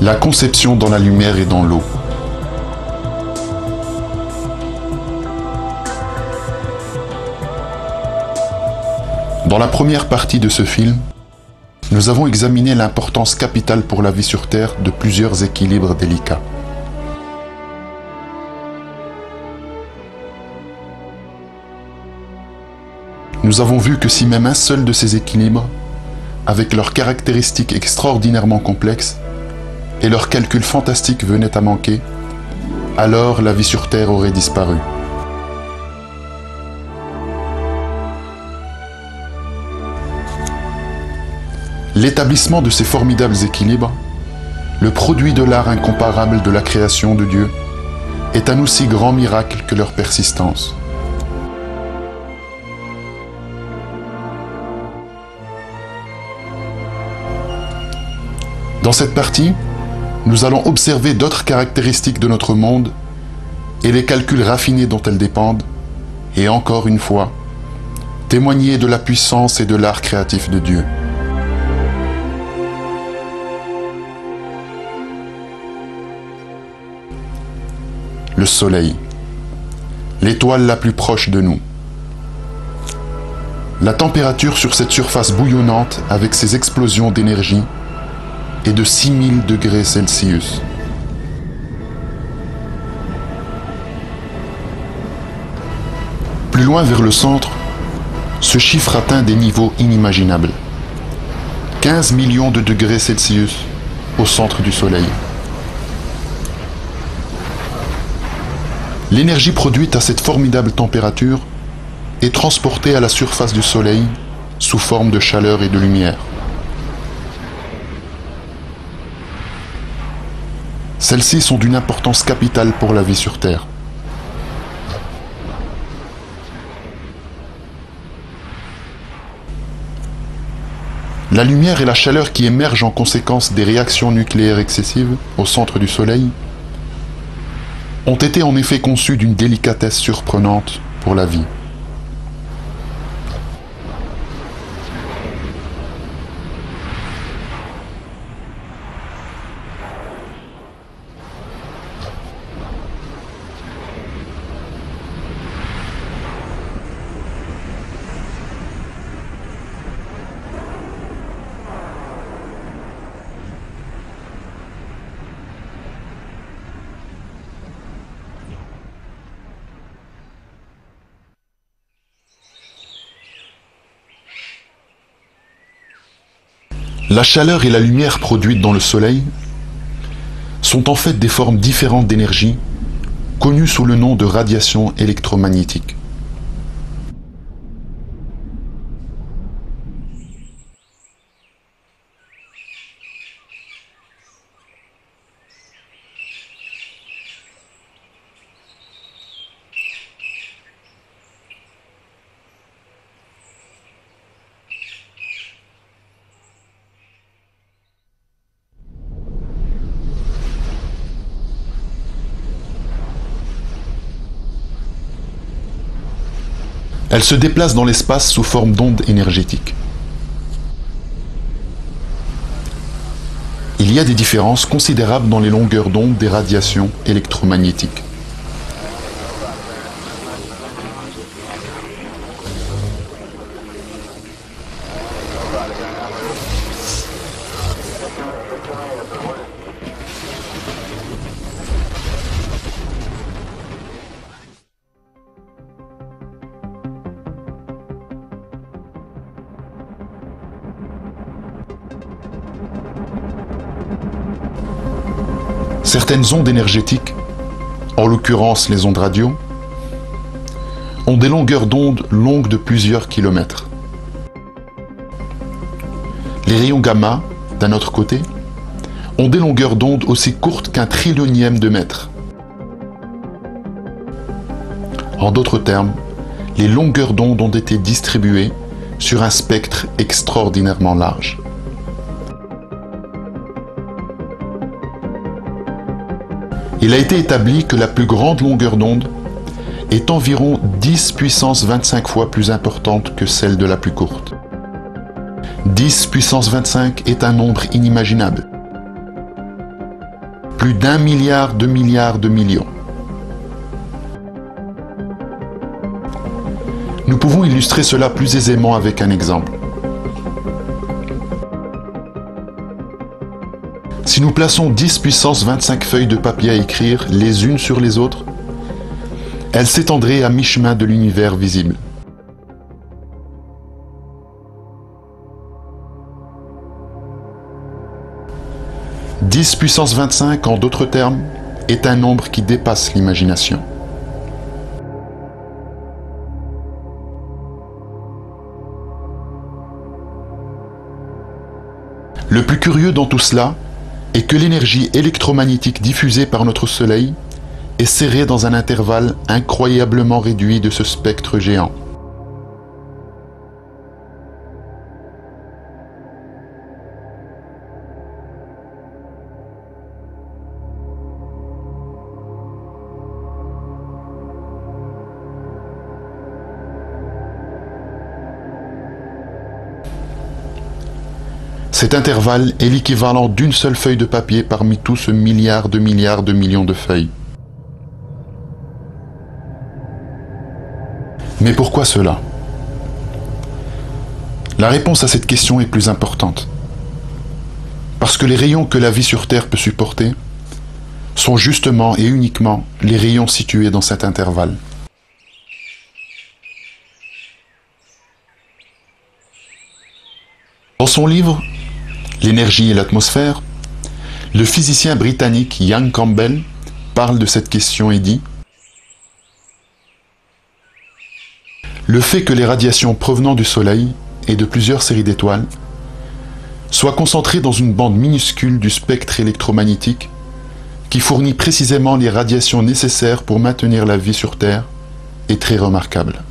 La conception dans la lumière et dans l'eau. Dans la première partie de ce film, nous avons examiné l'importance capitale pour la vie sur Terre de plusieurs équilibres délicats. Nous avons vu que si même un seul de ces équilibres, avec leurs caractéristiques extraordinairement complexes et leurs calculs fantastiques venait à manquer, alors la vie sur Terre aurait disparu. L'établissement de ces formidables équilibres, le produit de l'art incomparable de la création de Dieu, est un aussi grand miracle que leur persistance. Dans cette partie, nous allons observer d'autres caractéristiques de notre monde et les calculs raffinés dont elles dépendent, et encore une fois, témoigner de la puissance et de l'art créatif de Dieu. Le Soleil, l'étoile la plus proche de nous. La température sur cette surface bouillonnante avec ses explosions d'énergie est de 6000 degrés Celsius. Plus loin vers le centre, ce chiffre atteint des niveaux inimaginables. 15 millions de degrés Celsius au centre du Soleil. L'énergie produite à cette formidable température est transportée à la surface du Soleil sous forme de chaleur et de lumière. Celles-ci sont d'une importance capitale pour la vie sur Terre. La lumière et la chaleur qui émergent en conséquence des réactions nucléaires excessives au centre du Soleil ont été en effet conçus d'une délicatesse surprenante pour la vie. La chaleur et la lumière produites dans le Soleil sont en fait des formes différentes d'énergie connues sous le nom de radiation électromagnétique. Elle se déplace dans l'espace sous forme d'ondes énergétiques. Il y a des différences considérables dans les longueurs d'onde des radiations électromagnétiques. Certaines ondes énergétiques, en l'occurrence les ondes radio, ont des longueurs d'onde longues de plusieurs kilomètres. Les rayons gamma, d'un autre côté, ont des longueurs d'onde aussi courtes qu'un trillionième de mètre. En d'autres termes, les longueurs d'onde ont été distribuées sur un spectre extraordinairement large. Il a été établi que la plus grande longueur d'onde est environ 10 puissance 25 fois plus importante que celle de la plus courte. 10 puissance 25 est un nombre inimaginable. plus d'1 milliard de milliards de millions. Nous pouvons illustrer cela plus aisément avec un exemple. Si nous plaçons 10 puissance 25 feuilles de papier à écrire les unes sur les autres, elles s'étendraient à mi-chemin de l'univers visible. « 10 puissance 25, en d'autres termes, est un nombre qui dépasse l'imagination. Le plus curieux dans tout cela est que l'énergie électromagnétique diffusée par notre Soleil est serrée dans un intervalle incroyablement réduit de ce spectre géant. Cet intervalle est l'équivalent d'une seule feuille de papier parmi tout ce milliard de millions de feuilles. Mais pourquoi cela? La réponse à cette question est plus importante. Parce que les rayons que la vie sur Terre peut supporter sont justement et uniquement les rayons situés dans cet intervalle. Dans son livre « L'énergie et l'atmosphère », le physicien britannique Ian Campbell parle de cette question et dit « Le fait que les radiations provenant du Soleil et de plusieurs séries d'étoiles soient concentrées dans une bande minuscule du spectre électromagnétique qui fournit précisément les radiations nécessaires pour maintenir la vie sur Terre est très remarquable. »